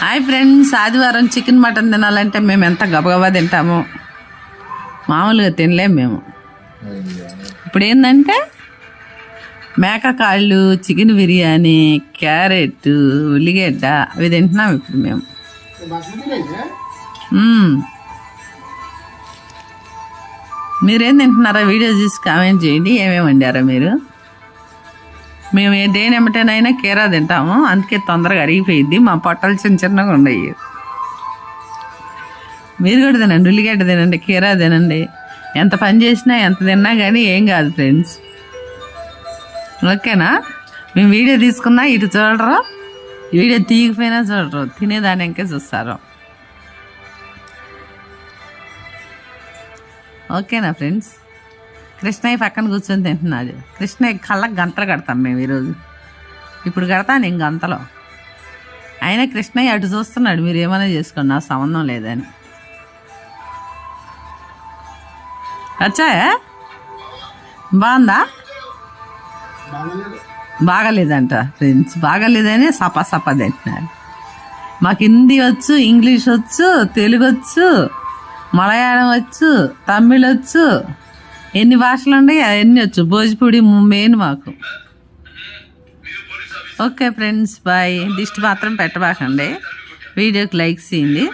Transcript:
Hi friends, ఆదివారం chicken mutton తినాలంటే మేము ఎంత గబగబా తింటాము, మామూలుగా తినలేము మేము. ఇప్పుడు ఏంటంటే మేక కాళ్ళు, చికెన్ బిర్యానీ, క్యారెట్, ఉల్లిగడ్డ అవి తింటున్నాం ఇప్పుడు మేము. మీరేం తింటున్నారా? వీడియో చూసి కామెంట్ చేయండి. ఏమేమి వండారా మీరు? మేము దేని ఏమిటైనా కీరా తింటాము, అందుకే తొందరగా అరిగిపోయిద్ది. మా పొట్టలు చిన్న చిన్నగా ఉన్నాయి. మీరు కూడా తినండి, ఉల్లిగడ్డ తినండి, కీరా తినండి. ఎంత పని చేసినా ఎంత తిన్నా కానీ ఏం కాదు ఫ్రెండ్స్. ఓకేనా? మేము వీడియో తీసుకున్నా ఇటు చూడరు, వీడియో తీయకపోయినా చూడరు, తినేదాని ఇంకే చూస్తారు. ఓకేనా ఫ్రెండ్స్? కృష్ణయ్య పక్కన కూర్చొని తింటున్నాడు. కృష్ణయ్య కళ్ళకు గంతలు కడతాం మేము ఈరోజు. ఇప్పుడు కడతాను ఇంక గంతలో. అయినా కృష్ణయ్య అటు చూస్తున్నాడు, మీరు ఏమైనా చేసుకోండి, నాకు సంబంధం లేదని. వచ్చాయా? బాగుందా? బాగలేదంట ఫ్రెండ్స్. బాగలేదని సపా సపా తింటున్నాడు. మాకు హిందీ వచ్చు, ఇంగ్లీష్ వచ్చు, తెలుగు వచ్చు, మలయాళం వచ్చు, తమిళ్ వచ్చు, ఎన్ని భాషలు ఉన్నాయి అవన్నీ వచ్చు. భోజ్పుడి మెయిన్ మాకు. Okay friends, bye. దిష్టి మాత్రం పెట్టబాకండి. వీడియోకి లైక్ చేయండి.